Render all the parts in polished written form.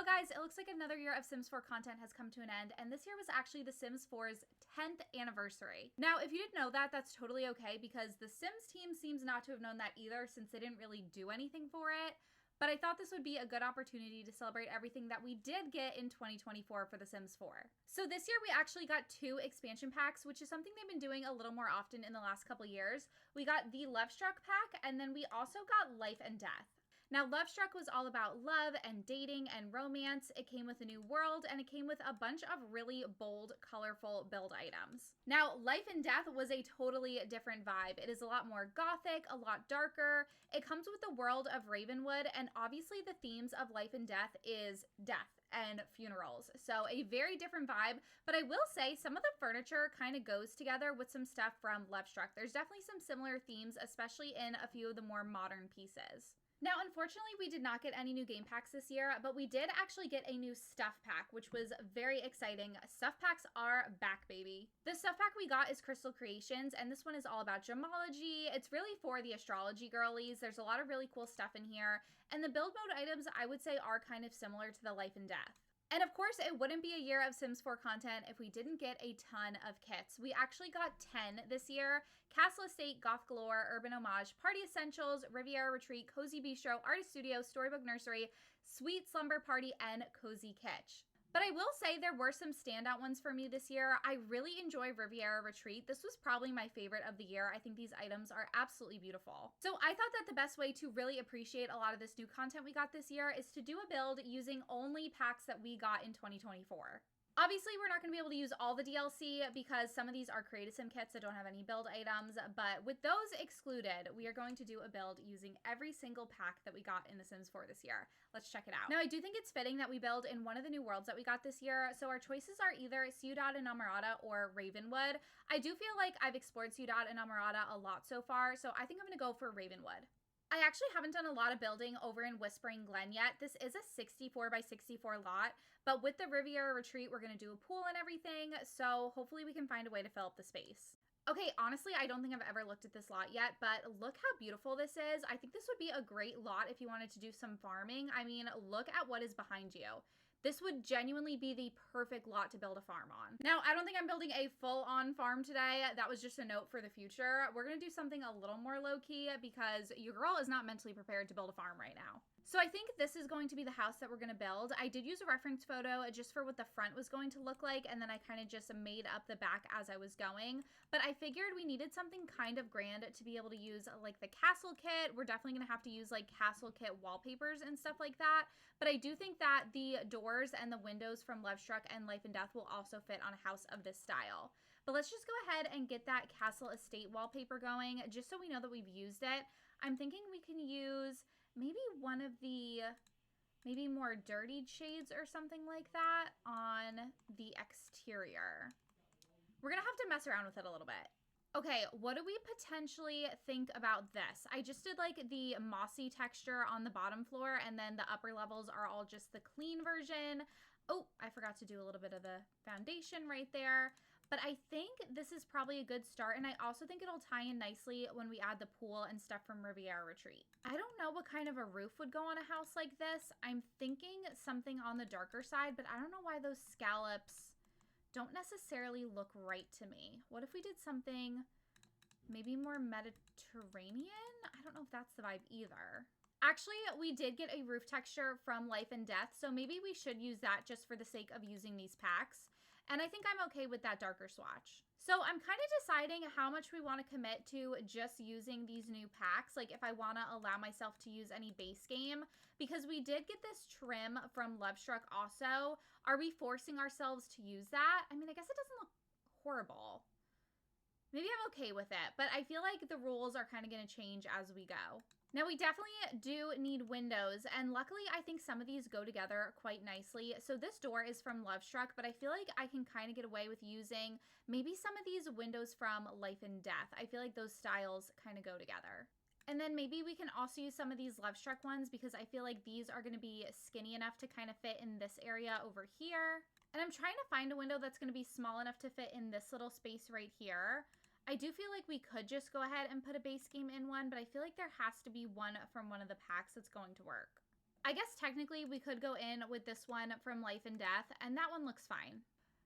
guys, it looks like another year of Sims 4 content has come to an end, and this year was actually The Sims 4's 10th anniversary. Now, if you didn't know that, that's totally okay, because the Sims team seems not to have known that either, since they didn't really do anything for it. But I thought this would be a good opportunity to celebrate everything that we did get in 2024 for The Sims 4. So this year we actually got 2 expansion packs, which is something they've been doing a little more often in the last couple years. We got the Lovestruck pack, and then we also got Life and Death. Now, Lovestruck was all about love and dating and romance. It came with a new world, and it came with a bunch of really bold, colorful build items. Now, Life and Death was a totally different vibe. It is a lot more gothic, a lot darker. It comes with the world of Ravenwood, and obviously the themes of Life and Death is death and funerals. So a very different vibe, but I will say some of the furniture kind of goes together with some stuff from Lovestruck. There's definitely some similar themes, especially in a few of the more modern pieces. Now, unfortunately, we did not get any new game packs this year, but we did actually get a new stuff pack, which was very exciting. Stuff packs are back, baby. The stuff pack we got is Crystal Creations, and this one is all about gemology. It's really for the astrology girlies. There's a lot of really cool stuff in here, and the build mode items, I would say, are kind of similar to the Life and Death. And of course, it wouldn't be a year of Sims 4 content if we didn't get a ton of kits. We actually got 10 this year. Castle Estate, Goth Galore, Urban Homage, Party Essentials, Riviera Retreat, Cozy Bistro, Artist Studio, Storybook Nursery, Sweet Slumber Party, and Cozy Kitsch. But I will say there were some standout ones for me this year. I really enjoy Riviera Retreat. This was probably my favorite of the year. I think these items are absolutely beautiful. So I thought that the best way to really appreciate a lot of this new content we got this year is to do a build using only packs that we got in 2024. Obviously, we're not going to be able to use all the DLC because some of these are Create a Sim kits that don't have any build items, but with those excluded, we are going to do a build using every single pack that we got in The Sims 4 this year. Let's check it out. Now, I do think it's fitting that we build in one of the new worlds that we got this year, so our choices are either Ciudad Enamorada or Ravenwood. I do feel like I've explored Ciudad Enamorada a lot so far, so I think I'm going to go for Ravenwood. I actually haven't done a lot of building over in Whispering Glen yet. This is a 64 by 64 lot, but with the Riviera Retreat, we're going to do a pool and everything, so hopefully we can find a way to fill up the space. Okay, honestly, I don't think I've ever looked at this lot yet, but look how beautiful this is. I think this would be a great lot if you wanted to do some farming. I mean, look at what is behind you. This would genuinely be the perfect lot to build a farm on. Now, I don't think I'm building a full-on farm today. That was just a note for the future. We're going to do something a little more low-key because your girl is not mentally prepared to build a farm right now. So I think this is going to be the house that we're going to build. I did use a reference photo just for what the front was going to look like, and then I kind of just made up the back as I was going. But I figured we needed something kind of grand to be able to use like the castle kit. We're definitely going to have to use like castle kit wallpapers and stuff like that. But I do think that the doors and the windows from Lovestruck and Life and Death will also fit on a house of this style. But let's just go ahead and get that Castle Estate wallpaper going just so we know that we've used it. I'm thinking we can use maybe one of the maybe more dirtied shades or something like that on the exterior. We're gonna have to mess around with it a little bit. Okay, what do we potentially think about this? I just did like the mossy texture on the bottom floor, and then the upper levels are all just the clean version. Oh, I forgot to do a little bit of the foundation right there. But I think this is probably a good start, and I also think it'll tie in nicely when we add the pool and stuff from Riviera Retreat. I don't know what kind of a roof would go on a house like this. I'm thinking something on the darker side, but I don't know why those scallops don't necessarily look right to me. What if we did something maybe more Mediterranean? I don't know if that's the vibe either. Actually, we did get a roof texture from Life and Death, so maybe we should use that just for the sake of using these packs. And I think I'm okay with that darker swatch. So I'm kind of deciding how much we want to commit to just using these new packs. Like if I want to allow myself to use any base game, because we did get this trim from Lovestruck also. Are we forcing ourselves to use that? I mean, I guess it doesn't look horrible. Maybe I'm okay with it, but I feel like the rules are kind of going to change as we go. Now, we definitely do need windows, and luckily, I think some of these go together quite nicely. So this door is from Lovestruck, but I feel like I can kind of get away with using maybe some of these windows from Life and Death. I feel like those styles kind of go together. And then maybe we can also use some of these Lovestruck ones because I feel like these are going to be skinny enough to kind of fit in this area over here. And I'm trying to find a window that's going to be small enough to fit in this little space right here. I do feel like we could just go ahead and put a base game in one, but I feel like there has to be one from one of the packs that's going to work. I guess technically we could go in with this one from Life and Death, and that one looks fine.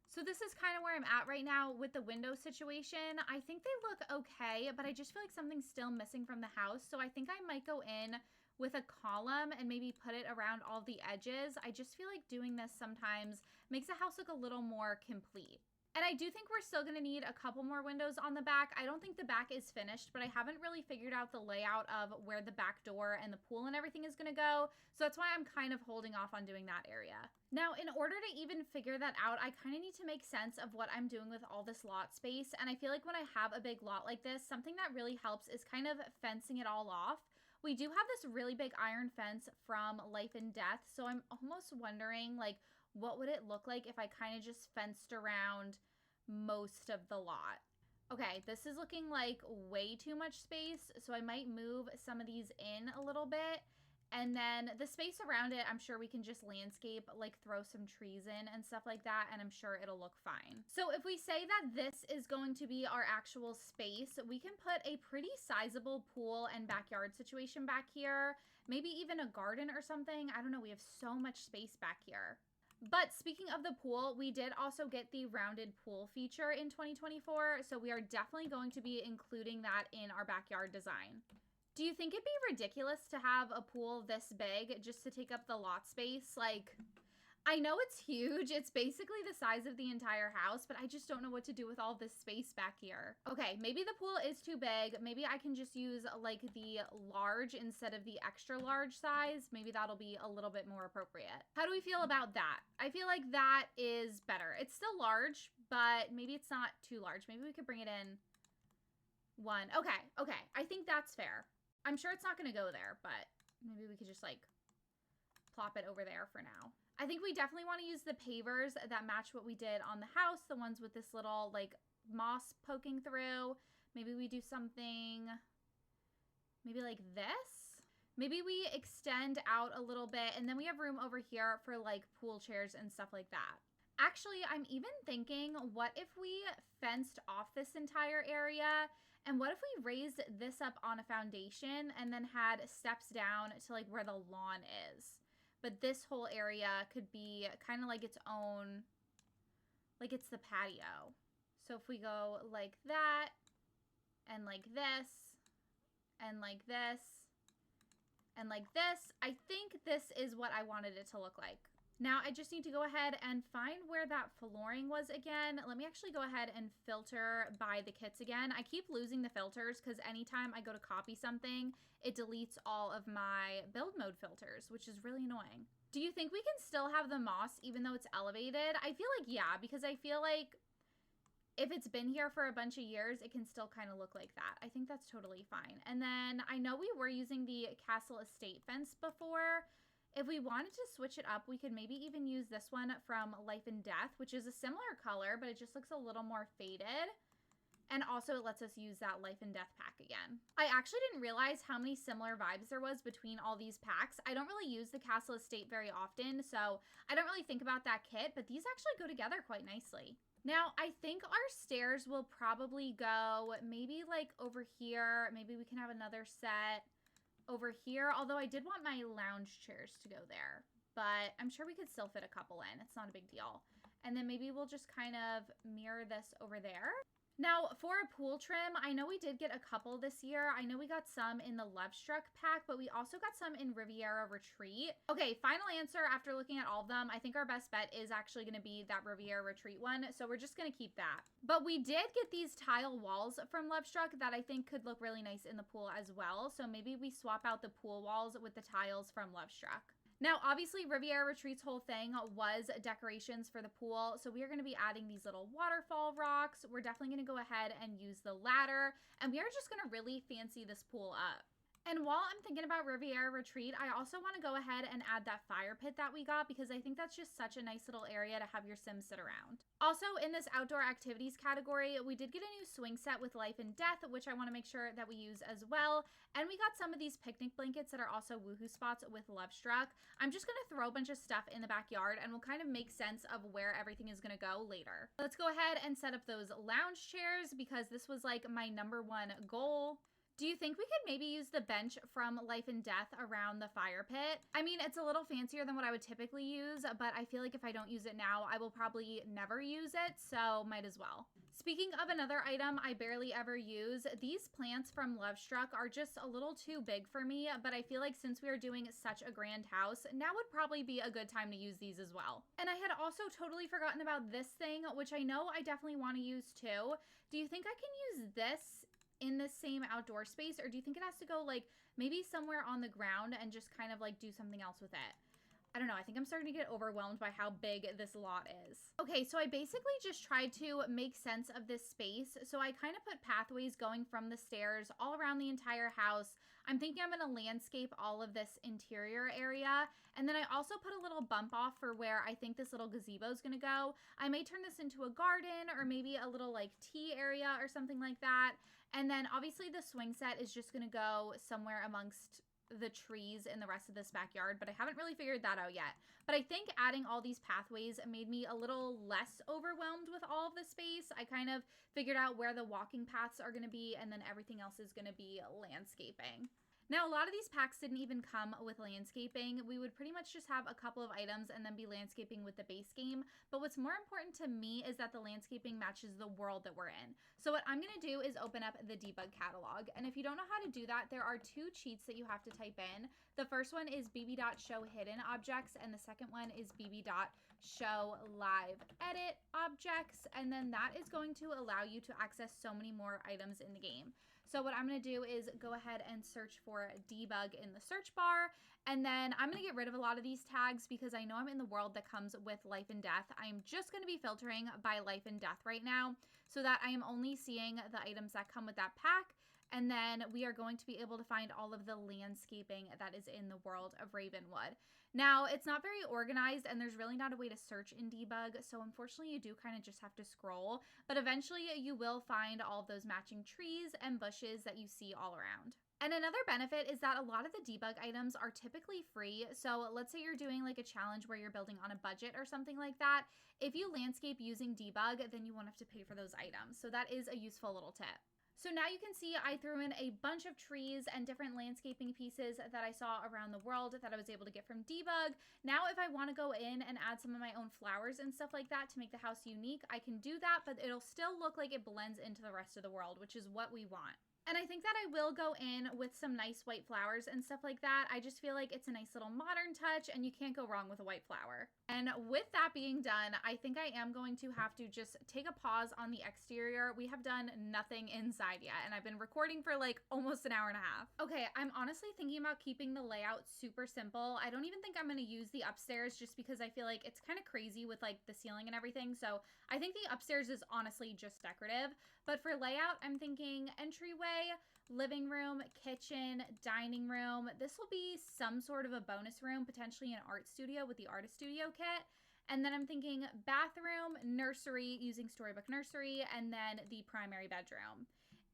So this is kind of where I'm at right now with the window situation. I think they look okay, but I just feel like something's still missing from the house. So I think I might go in with a column and maybe put it around all the edges. I just feel like doing this sometimes makes a house look a little more complete. And I do think we're still gonna need a couple more windows on the back. I don't think the back is finished, but I haven't really figured out the layout of where the back door and the pool and everything is gonna go. So that's why I'm kind of holding off on doing that area. Now, in order to even figure that out, I kind of need to make sense of what I'm doing with all this lot space. And I feel like when I have a big lot like this, something that really helps is kind of fencing it all off. We do have this really big iron fence from Life and Death. So I'm almost wondering, like, what would it look like if I kind of just fenced around most of the lot? Okay, this is looking like way too much space, so I might move some of these in a little bit. And then the space around it, I'm sure we can just landscape, like throw some trees in and stuff like that, and I'm sure it'll look fine. So if we say that this is going to be our actual space, we can put a pretty sizable pool and backyard situation back here, maybe even a garden or something. I don't know, we have so much space back here. But speaking of the pool, we did also get the rounded pool feature in 2024, so we are definitely going to be including that in our backyard design. Do you think it'd be ridiculous to have a pool this big just to take up the lot space? Like, I know it's huge. It's basically the size of the entire house, but I just don't know what to do with all this space back here. Okay, maybe the pool is too big. Maybe I can just use like the large instead of the extra large size. Maybe that'll be a little bit more appropriate. How do we feel about that? I feel like that is better. It's still large, but maybe it's not too large. Maybe we could bring it in one. Okay, I think that's fair. I'm sure it's not gonna go there, but maybe we could just like plop it over there for now. I think we definitely want to use the pavers that match what we did on the house, the ones with this little like moss poking through. Maybe we do something maybe like this. Maybe we extend out a little bit, and then we have room over here for like pool chairs and stuff like that. Actually, I'm even thinking, what if we fenced off this entire area? And what if we raised this up on a foundation and then had steps down to like where the lawn is? But this whole area could be kind of like its own, like it's the patio. So if we go like that, and like this, and like this, and like this, I think this is what I wanted it to look like. Now I just need to go ahead and find where that flooring was again. Let me actually go ahead and filter by the kits again. I keep losing the filters because anytime I go to copy something, it deletes all of my build mode filters, which is really annoying. Do you think we can still have the moss even though it's elevated? I feel like yeah, because I feel like if it's been here for a bunch of years, it can still kind of look like that. I think that's totally fine. And then I know we were using the Castle Estate fence before. If we wanted to switch it up, we could maybe even use this one from Life and Death, which is a similar color, but it just looks a little more faded. And also it lets us use that Life and Death pack again. I actually didn't realize how many similar vibes there was between all these packs. I don't really use the Castle Estate very often, so I don't really think about that kit, but these actually go together quite nicely. Now, I think our stairs will probably go maybe like over here. Maybe we can have another set over here, although I did want my lounge chairs to go there, but I'm sure we could still fit a couple in. It's not a big deal. And then maybe we'll just kind of mirror this over there. Now, for a pool trim, I know we did get a couple this year. I know we got some in the Lovestruck pack, but we also got some in Riviera Retreat. Okay, final answer after looking at all of them. I think our best bet is actually going to be that Riviera Retreat one, so we're just going to keep that. But we did get these tile walls from Lovestruck that I think could look really nice in the pool as well, so maybe we swap out the pool walls with the tiles from Lovestruck. Now, obviously, Riviera Retreat's whole thing was decorations for the pool, so we are going to be adding these little waterfall rocks. We're definitely going to go ahead and use the ladder, and we are just going to really fancy this pool up. And while I'm thinking about Riviera Retreat, I also want to go ahead and add that fire pit that we got because I think that's just such a nice little area to have your Sims sit around. Also, in this outdoor activities category, we did get a new swing set with Life and Death, which I want to make sure that we use as well. And we got some of these picnic blankets that are also woohoo spots with Lovestruck. I'm just going to throw a bunch of stuff in the backyard and we'll kind of make sense of where everything is going to go later. Let's go ahead and set up those lounge chairs because this was like my #1 goal. Do you think we could maybe use the bench from Life and Death around the fire pit? I mean, it's a little fancier than what I would typically use, but I feel like if I don't use it now, I will probably never use it, so might as well. Speaking of another item I barely ever use, these plants from Lovestruck are just a little too big for me, but I feel like since we are doing such a grand house, now would probably be a good time to use these as well. And I had also totally forgotten about this thing, which I know I definitely want to use too. Do you think I can use this in the same outdoor space, or do you think it has to go like maybe somewhere on the ground and just kind of like do something else with it? I don't know, I think I'm starting to get overwhelmed by how big this lot is. Okay, so I basically just tried to make sense of this space. So I kind of put pathways going from the stairs all around the entire house. I'm thinking I'm gonna landscape all of this interior area. And then I also put a little bump off for where I think this little gazebo is gonna go. I may turn this into a garden or maybe a little like tea area or something like that. And then obviously the swing set is just gonna go somewhere amongst the trees in the rest of this backyard, but I haven't really figured that out yet. But I think adding all these pathways made me a little less overwhelmed with all of the space. I kind of figured out where the walking paths are gonna be, and then everything else is gonna be landscaping. Now, a lot of these packs didn't even come with landscaping. We would pretty much just have a couple of items and then be landscaping with the base game. But what's more important to me is that the landscaping matches the world that we're in. So what I'm gonna do is open up the debug catalog. And if you don't know how to do that, there are two cheats that you have to type in. The first one is bb.show hidden objects, and the second one is bb.show live edit objects. And then that is going to allow you to access so many more items in the game. So what I'm gonna do is go ahead and search for debug in the search bar, and then I'm gonna get rid of a lot of these tags because I know I'm in the world that comes with Life and Death. I'm just gonna be filtering by Life and Death right now so that I am only seeing the items that come with that pack, and then we are going to be able to find all of the landscaping that is in the world of Ravenwood. Now, it's not very organized and there's really not a way to search in debug, so unfortunately you do kind of just have to scroll, but eventually you will find all of those matching trees and bushes that you see all around. And another benefit is that a lot of the debug items are typically free. So let's say you're doing like a challenge where you're building on a budget or something like that. If you landscape using debug, then you won't have to pay for those items. So that is a useful little tip. So now you can see I threw in a bunch of trees and different landscaping pieces that I saw around the world that I was able to get from debug. Now if I want to go in and add some of my own flowers and stuff like that to make the house unique, I can do that, but it'll still look like it blends into the rest of the world, which is what we want. And I think that I will go in with some nice white flowers and stuff like that. I just feel like it's a nice little modern touch and you can't go wrong with a white flower. And with that being done, I think I am going to have to just take a pause on the exterior. We have done nothing inside yet, and I've been recording for like almost an hour and a half. Okay, I'm honestly thinking about keeping the layout super simple. I don't even think I'm gonna use the upstairs just because I feel like it's kind of crazy with like the ceiling and everything. So I think the upstairs is honestly just decorative. But for layout, I'm thinking entryway, living room, kitchen, dining room. This will be some sort of a bonus room, potentially an art studio with the artist studio kit. And then I'm thinking bathroom, nursery using Storybook Nursery, and then the primary bedroom.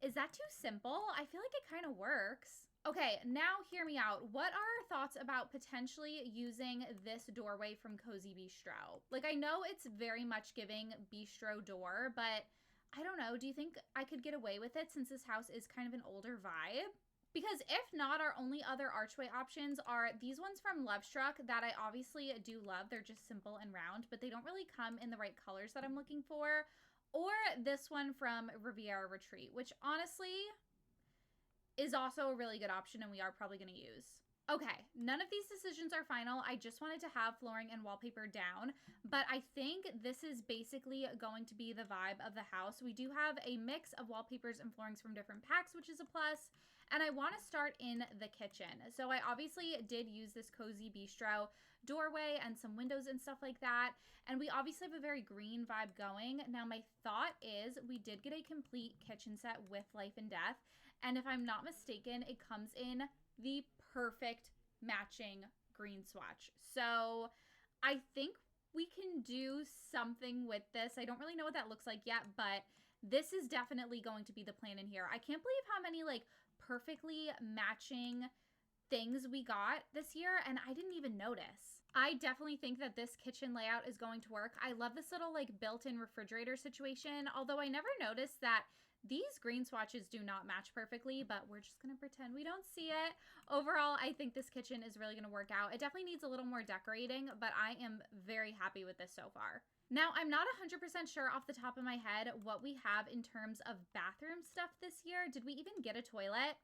Is that too simple? I feel like it kind of works. Okay, now hear me out. What are our thoughts about potentially using this doorway from Cozy Bistro? Like, I know it's very much giving bistro door, but I don't know. Do you think I could get away with it since this house is kind of an older vibe? Because if not, our only other archway options are these ones from Lovestruck that I obviously do love. They're just simple and round, but they don't really come in the right colors that I'm looking for. Or this one from Riviera Retreat, which honestly is also a really good option and we are probably going to use. Okay, none of these decisions are final. I just wanted to have flooring and wallpaper down, but I think this is basically going to be the vibe of the house. We do have a mix of wallpapers and floorings from different packs, which is a plus, and I want to start in the kitchen. So I obviously did use this Cozy Bistro doorway and some windows and stuff like that, and we obviously have a very green vibe going. Now my thought is we did get a complete kitchen set with Life and Death, and if I'm not mistaken, it comes in the perfect matching green swatch. So I think we can do something with this. I don't really know what that looks like yet, but this is definitely going to be the plan in here. I can't believe how many like perfectly matching things we got this year, and I didn't even notice. I definitely think that this kitchen layout is going to work. I love this little like built-in refrigerator situation, although I never noticed that these green swatches do not match perfectly, but we're just gonna pretend we don't see it. Overall, I think this kitchen is really gonna work out. It definitely needs a little more decorating, but I am very happy with this so far. Now, I'm not 100% sure off the top of my head what we have in terms of bathroom stuff this year. Did we even get a toilet?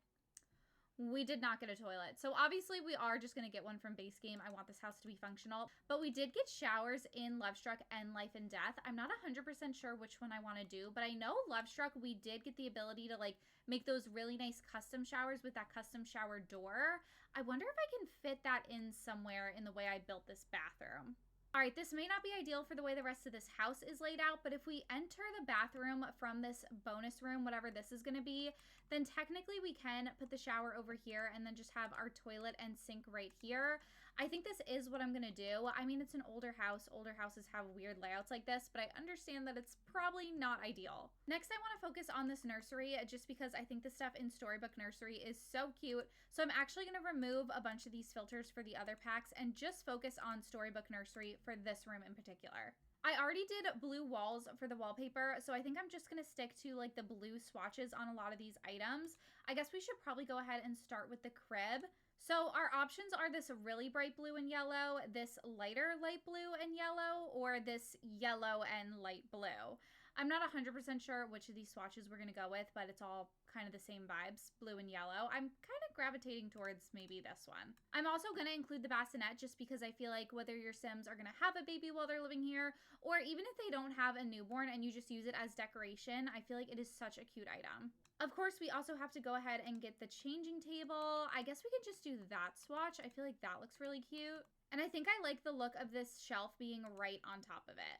We did not get a toilet. So obviously we are just going to get one from base game. I want this house to be functional. But we did get showers in Lovestruck and Life and Death. I'm not 100% sure which one I want to do, but I know Lovestruck, we did get the ability to like make those really nice custom showers with that custom shower door. I wonder if I can fit that in somewhere in the way I built this bathroom. All right, this may not be ideal for the way the rest of this house is laid out, but if we enter the bathroom from this bonus room, whatever this is going to be, then technically we can put the shower over here and then just have our toilet and sink right here. I think this is what I'm going to do. I mean, it's an older house. Older houses have weird layouts like this, but I understand that it's probably not ideal. Next, I want to focus on this nursery just because I think the stuff in Storybook Nursery is so cute. So I'm actually going to remove a bunch of these filters for the other packs and just focus on Storybook Nursery for this room in particular. I already did blue walls for the wallpaper, so I think I'm just going to stick to like the blue swatches on a lot of these items. I guess we should probably go ahead and start with the crib. So our options are this really bright blue and yellow, this lighter light blue and yellow, or this yellow and light blue. I'm not 100% sure which of these swatches we're going to go with, but it's all kind of the same vibes, blue and yellow. I'm kind of gravitating towards maybe this one. I'm also going to include the bassinet just because I feel like whether your Sims are going to have a baby while they're living here, or even if they don't have a newborn and you just use it as decoration, I feel like it is such a cute item. Of course, we also have to go ahead and get the changing table. I guess we could just do that swatch. I feel like that looks really cute. And I think I like the look of this shelf being right on top of it.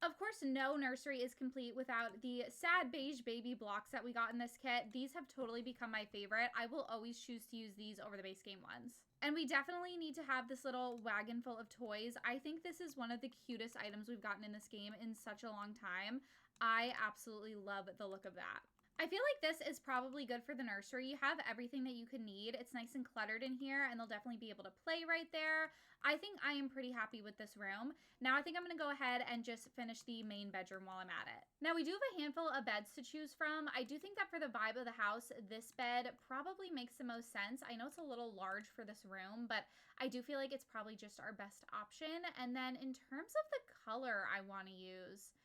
Of course, no nursery is complete without the sad beige baby blocks that we got in this kit. These have totally become my favorite. I will always choose to use these over the base game ones. And we definitely need to have this little wagon full of toys. I think this is one of the cutest items we've gotten in this game in such a long time. I absolutely love the look of that. I feel like this is probably good for the nursery. You have everything that you could need. It's nice and cluttered in here, and they'll definitely be able to play right there. I think I am pretty happy with this room. Now I think I'm going to go ahead and just finish the main bedroom while I'm at it. Now we do have a handful of beds to choose from. I do think that for the vibe of the house, this bed probably makes the most sense. I know it's a little large for this room, but I do feel like it's probably just our best option. And then in terms of the color I want to use,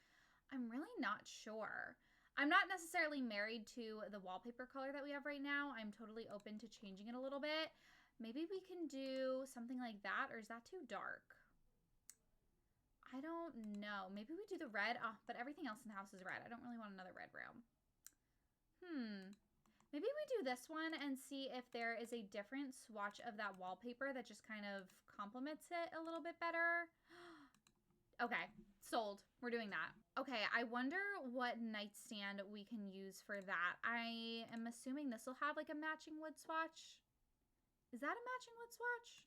I'm really not sure. I'm not necessarily married to the wallpaper color that we have right now. I'm totally open to changing it a little bit. Maybe we can do something like that, or is that too dark? I don't know. Maybe we do the red. Oh, but everything else in the house is red. I don't really want another red room. Maybe we do this one and see if there is a different swatch of that wallpaper that just kind of complements it a little bit better. Okay, sold. We're doing that. Okay, I wonder what nightstand we can use for that. I am assuming this will have like a matching wood swatch. Is that a matching wood swatch?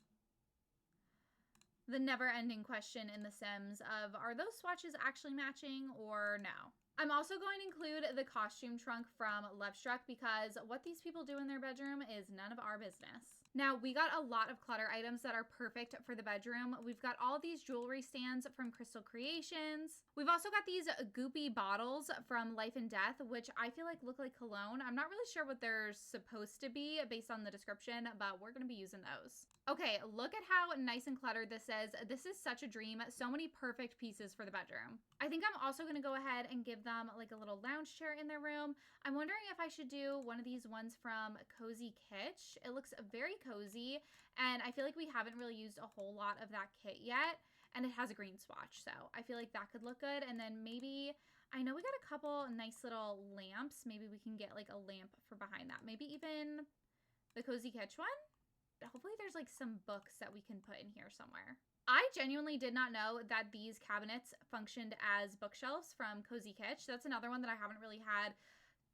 The never-ending question in The Sims of, are those swatches actually matching or no? I'm also going to include the costume trunk from Lovestruck because what these people do in their bedroom is none of our business. Now, we got a lot of clutter items that are perfect for the bedroom. We've got all these jewelry stands from Crystal Creations. We've also got these goopy bottles from Life and Death, which I feel like look like cologne. I'm not really sure what they're supposed to be based on the description, but we're going to be using those. Okay, look at how nice and cluttered this is. This is such a dream. So many perfect pieces for the bedroom. I think I'm also going to go ahead and give them like a little lounge chair in their room. I'm wondering if I should do one of these ones from Cozy Kitsch. It looks very cozy, and I feel like we haven't really used a whole lot of that kit yet, and it has a green swatch, so I feel like that could look good. And then maybe, I know we got a couple nice little lamps. Maybe we can get like a lamp for behind that. Maybe even the Cozy Kitsch one. Hopefully there's like some books that we can put in here somewhere. I genuinely did not know that these cabinets functioned as bookshelves from Cozy Kitsch. That's another one that I haven't really had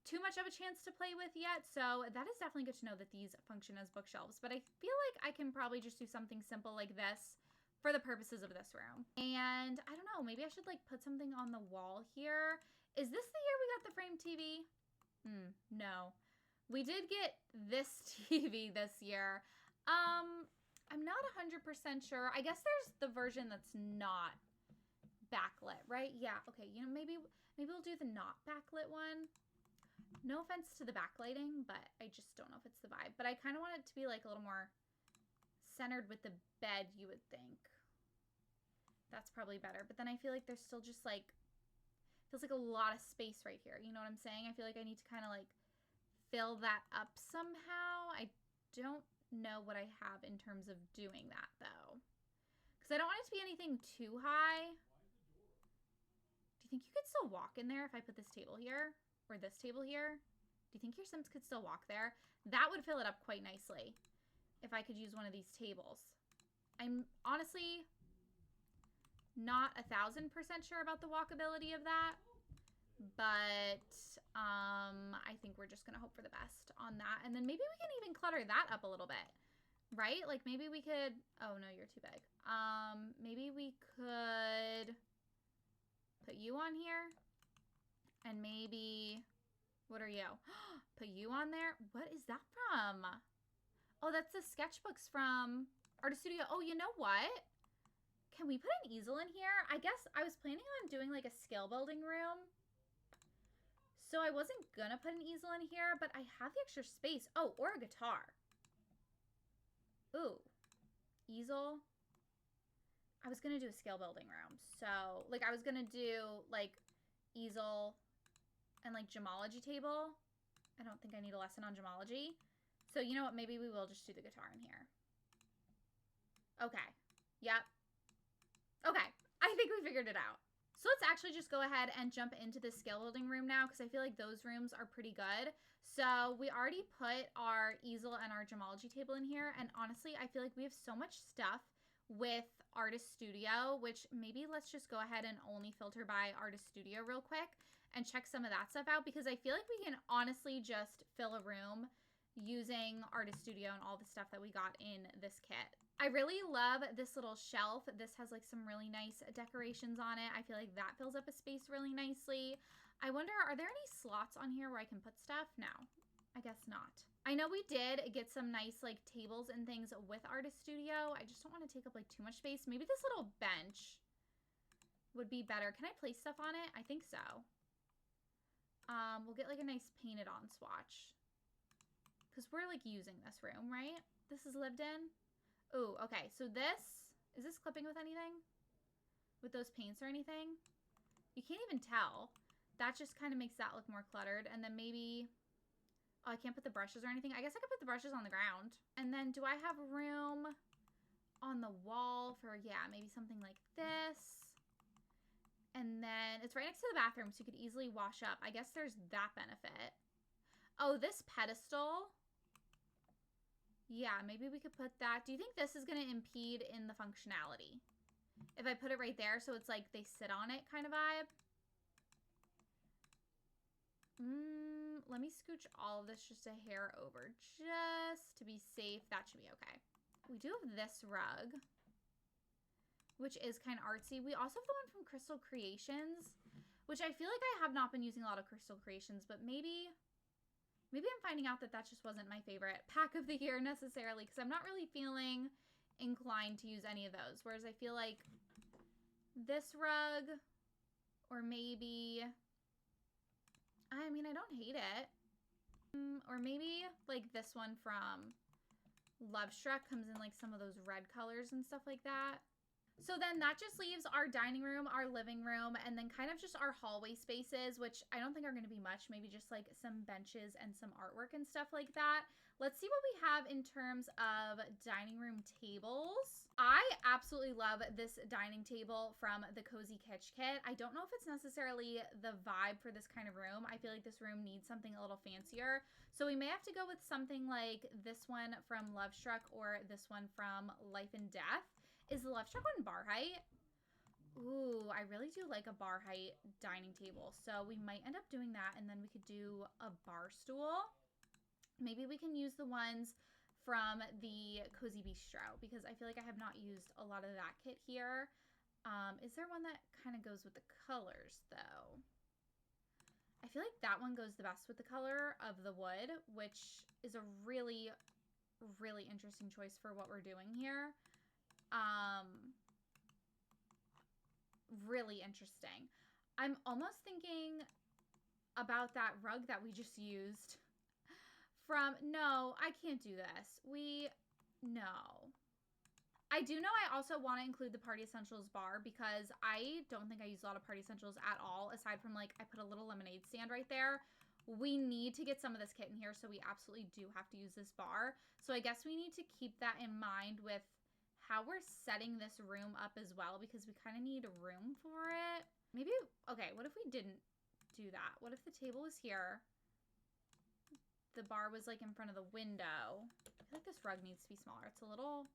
too much of a chance to play with yet, so that is definitely good to know that these function as bookshelves. But I feel like I can probably just do something simple like this for the purposes of this room. And I don't know, maybe I should like put something on the wall here. Is this the year we got the frame TV? No. We did get this TV this year. I'm not 100% sure. I guess there's the version that's not backlit, right? Yeah, okay. You know, maybe we'll do the not backlit one. No offense to the backlighting, but I just don't know if it's the vibe. But I kind of want it to be like a little more centered with the bed, you would think. That's probably better. But then I feel like there's still just like, feels like a lot of space right here. You know what I'm saying? I feel like I need to kind of like fill that up somehow. I don't know what I have in terms of doing that though. Because I don't want it to be anything too high. Do you think you could still walk in there if I put this table here? Or this table here? Do you think your Sims could still walk there? That would fill it up quite nicely if I could use one of these tables. I'm honestly not 1,000% sure about the walkability of that, but I think we're just gonna hope for the best on that. And then maybe we can even clutter that up a little bit, right? Like maybe we could, oh no, you're too big. Maybe we could put you on here. And maybe, what are you? Put you on there. What is that from? Oh, that's the sketchbooks from Artist Studio. Oh, you know what? Can we put an easel in here? I guess I was planning on doing like a skill building room. So I wasn't gonna put an easel in here, but I have the extra space. Oh, or a guitar. Ooh, easel. I was gonna do a skill building room. So like I was gonna do like easel and like gemology table. I don't think I need a lesson on gemology. So you know what? Maybe we will just do the guitar in here. Okay. Yep. Okay. I think we figured it out. So let's actually just go ahead and jump into the skill building room now because I feel like those rooms are pretty good. So we already put our easel and our gemology table in here. And honestly, I feel like we have so much stuff with Artist Studio, which maybe let's just go ahead and only filter by Artist Studio real quick and check some of that stuff out because I feel like we can honestly just fill a room using Artist Studio and all the stuff that we got in this kit. I really love this little shelf. This has like some really nice decorations on it. I feel like that fills up a space really nicely. I wonder, are there any slots on here where I can put stuff? No, I guess not. I know we did get some nice like tables and things with Artist Studio. I just don't want to take up like too much space. Maybe this little bench would be better. Can I place stuff on it? I think so. We'll get like a nice painted on swatch because we're like using this room, right? This is lived in. Ooh, okay. So is this clipping with anything? With those paints or anything? You can't even tell. That just kind of makes that look more cluttered. And then maybe, oh, I can't put the brushes or anything. I guess I could put the brushes on the ground. And then do I have room on the wall for, yeah, maybe something like this? And then it's right next to the bathroom, so you could easily wash up. I guess there's that benefit. Oh, this pedestal. Yeah, maybe we could put that. Do you think this is going to impede in the functionality? If I put it right there, so it's like they sit on it kind of vibe. Let me scooch all of this just a hair over just to be safe. That should be okay. We do have this rug, which is kind of artsy. We also have the one from Crystal Creations, which I feel like I have not been using a lot of Crystal Creations, but maybe I'm finding out that that just wasn't my favorite pack of the year necessarily because I'm not really feeling inclined to use any of those. Whereas I feel like this rug or maybe, I mean, I don't hate it. Or maybe like this one from Lovestruck comes in like some of those red colors and stuff like that. So then that just leaves our dining room, our living room, and then kind of just our hallway spaces, which I don't think are going to be much, maybe just like some benches and some artwork and stuff like that. Let's see what we have in terms of dining room tables. I absolutely love this dining table from the Cozy Kitsch kit. I don't know if it's necessarily the vibe for this kind of room. I feel like this room needs something a little fancier. So we may have to go with something like this one from Lovestruck or this one from Life and Death. Is the Lovestruck one bar height? Ooh, I really do like a bar height dining table. So we might end up doing that, and then we could do a bar stool. Maybe we can use the ones from the Cozy Bistro because I feel like I have not used a lot of that kit here. Is there one that kind of goes with the colors though? I feel like that one goes the best with the color of the wood, which is a really, really interesting choice for what we're doing here. Really interesting. I'm almost thinking about that rug that we just used from, no, I can't do this. No. I do know I also want to include the Party Essentials bar because I don't think I use a lot of Party Essentials at all, aside from like I put a little lemonade stand right there. We need to get some of this kit in here, so we absolutely do have to use this bar. So I guess we need to keep that in mind with how we're setting this room up as well, because we kind of need room for it. Maybe, okay, what if we didn't do that? What if the table was here? The bar was like in front of the window. I feel like this rug needs to be smaller. It's a little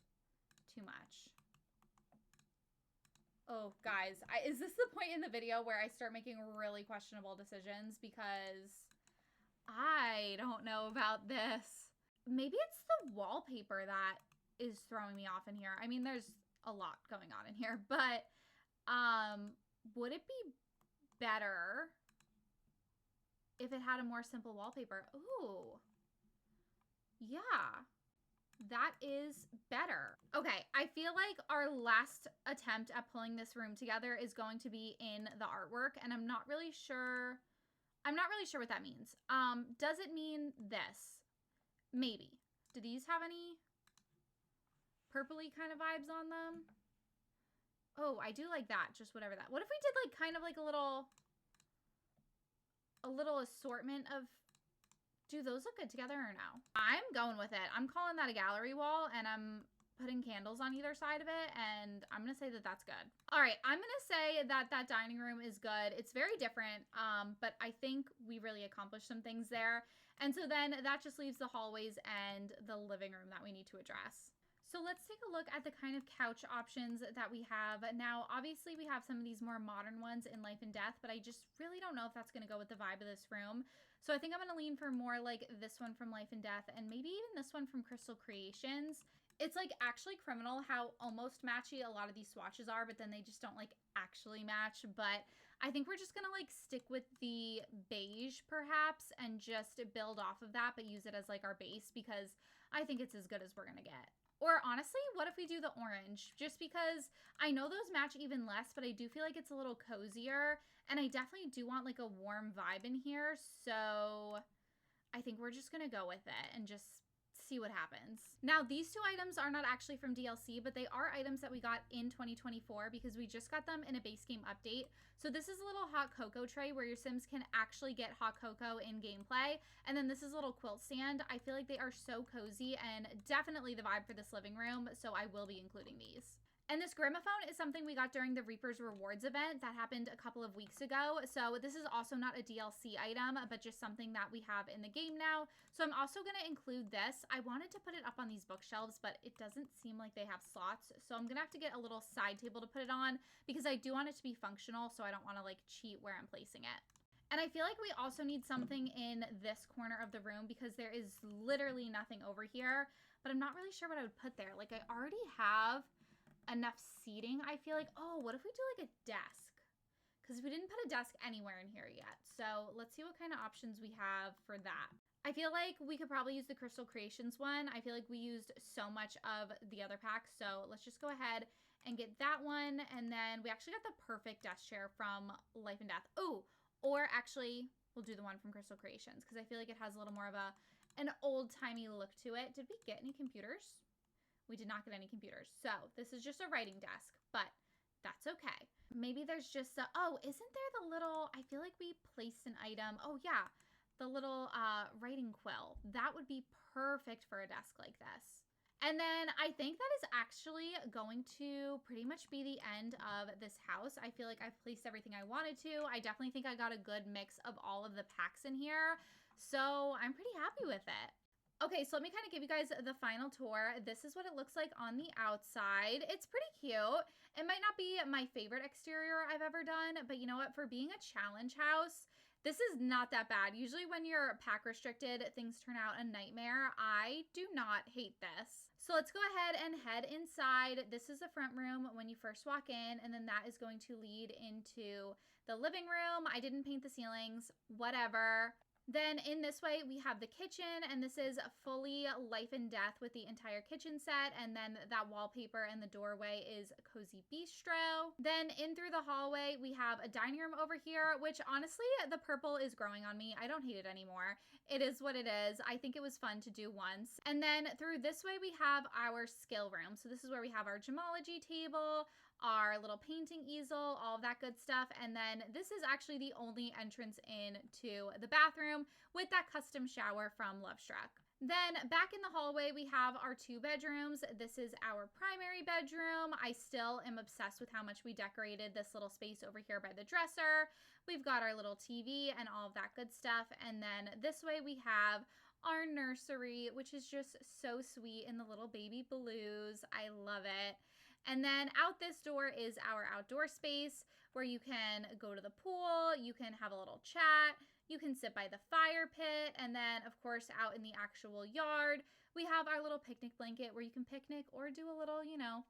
too much. Oh, guys, is this the point in the video where I start making really questionable decisions? Because I don't know about this. Maybe it's the wallpaper that is throwing me off in here. I mean, there's a lot going on in here, but would it be better if it had a more simple wallpaper? Ooh, yeah, that is better. Okay, I feel like our last attempt at pulling this room together is going to be in the artwork, and I'm not really sure what that means. Does it mean this? Maybe. Do these have any purpley kind of vibes on them? Oh, I do like that. Just whatever that. What if we did like kind of like a little assortment of, do those look good together or no? I'm going with it. I'm calling that a gallery wall, and I'm putting candles on either side of it, and I'm gonna say that that's good. All right, I'm gonna say that that dining room is good. It's very different, but I think we really accomplished some things there. And so then that just leaves the hallways and the living room that we need to address. So let's take a look at the kind of couch options that we have. Now, obviously we have some of these more modern ones in Life and Death, but I just really don't know if that's gonna go with the vibe of this room. So I think I'm gonna lean for more like this one from Life and Death, and maybe even this one from Crystal Creations. It's like actually criminal how almost matchy a lot of these swatches are, but then they just don't like actually match. But I think we're just gonna like stick with the beige perhaps and just build off of that, but use it as like our base because I think it's as good as we're gonna get. Or honestly, what if we do the orange? Just because I know those match even less, but I do feel like it's a little cozier, and I definitely do want like a warm vibe in here. So I think we're just gonna go with it and just see what happens. Now, these two items are not actually from DLC, but they are items that we got in 2024 because we just got them in a base game update. So this is a little hot cocoa tray where your Sims can actually get hot cocoa in gameplay. And then this is a little quilt stand. I feel like they are so cozy and definitely the vibe for this living room. So I will be including these. And this gramophone is something we got during the Reaper's Rewards event that happened a couple of weeks ago. So this is also not a DLC item, but just something that we have in the game now. So I'm also going to include this. I wanted to put it up on these bookshelves, but it doesn't seem like they have slots. So I'm going to have to get a little side table to put it on because I do want it to be functional. So I don't want to like cheat where I'm placing it. And I feel like we also need something in this corner of the room because there is literally nothing over here, but I'm not really sure what I would put there. Like I already have enough seating. I feel like, oh, what if we do like a desk? Because we didn't put a desk anywhere in here yet. So let's see what kind of options we have for that. I feel like we could probably use the Crystal Creations one. I feel like we used so much of the other pack. So let's just go ahead and get that one. And then we actually got the perfect desk chair from Life and Death. Oh, or actually we'll do the one from Crystal Creations because I feel like it has a little more of an old-timey look to it. Did we get any computers? We did not get any computers. So this is just a writing desk, but that's okay. Maybe there's just a, oh, isn't there the little, I feel like we placed an item. Oh yeah, the little writing quill. That would be perfect for a desk like this. And then I think that is actually going to pretty much be the end of this house. I feel like I've placed everything I wanted to. I definitely think I got a good mix of all of the packs in here. So I'm pretty happy with it. Okay, so let me kind of give you guys the final tour. This is what it looks like on the outside. It's pretty cute. It might not be my favorite exterior I've ever done, but you know what? For being a challenge house, this is not that bad. Usually when you're pack restricted, things turn out a nightmare. I do not hate this. So let's go ahead and head inside. This is the front room when you first walk in, and then that is going to lead into the living room. I didn't paint the ceilings, whatever. Then in this way, we have the kitchen, and this is fully life and death with the entire kitchen set. And then that wallpaper in the doorway is Cozy Bistro. Then in through the hallway, we have a dining room over here, which honestly, the purple is growing on me. I don't hate it anymore. It is what it is. I think it was fun to do once. And then through this way, we have our skill room. So this is where we have our gemology table, our little painting easel, all of that good stuff. And then this is actually the only entrance into the bathroom with that custom shower from Lovestruck. Then back in the hallway, we have our 2 bedrooms. This is our primary bedroom. I still am obsessed with how much we decorated this little space over here by the dresser. We've got our little TV and all of that good stuff. And then this way we have our nursery, which is just so sweet in the little baby blues. I love it. And then out this door is our outdoor space where you can go to the pool, you can have a little chat, you can sit by the fire pit, and then of course out in the actual yard, we have our little picnic blanket where you can picnic or do a little,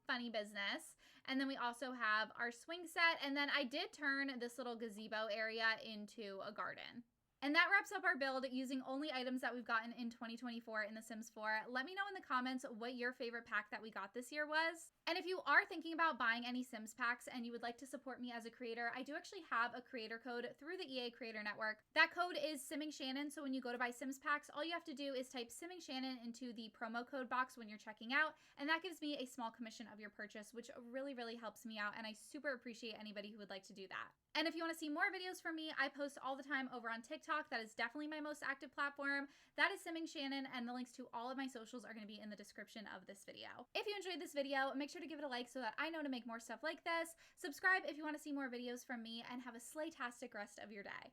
funny business. And then we also have our swing set, and then I did turn this little gazebo area into a garden. And that wraps up our build using only items that we've gotten in 2024 in The Sims 4. Let me know in the comments what your favorite pack that we got this year was. And if you are thinking about buying any Sims packs and you would like to support me as a creator, I do actually have a creator code through the EA Creator Network. That code is Simming Shannon, so when you go to buy Sims packs, all you have to do is type Simming Shannon into the promo code box when you're checking out, and that gives me a small commission of your purchase, which really, really helps me out, and I super appreciate anybody who would like to do that. And if you want to see more videos from me, I post all the time over on TikTok. That is definitely my most active platform. That is Simming Shannon, and the links to all of my socials are going to be in the description of this video. If you enjoyed this video, make sure to give it a like so that I know to make more stuff like this. Subscribe if you want to see more videos from me, and have a slaytastic rest of your day.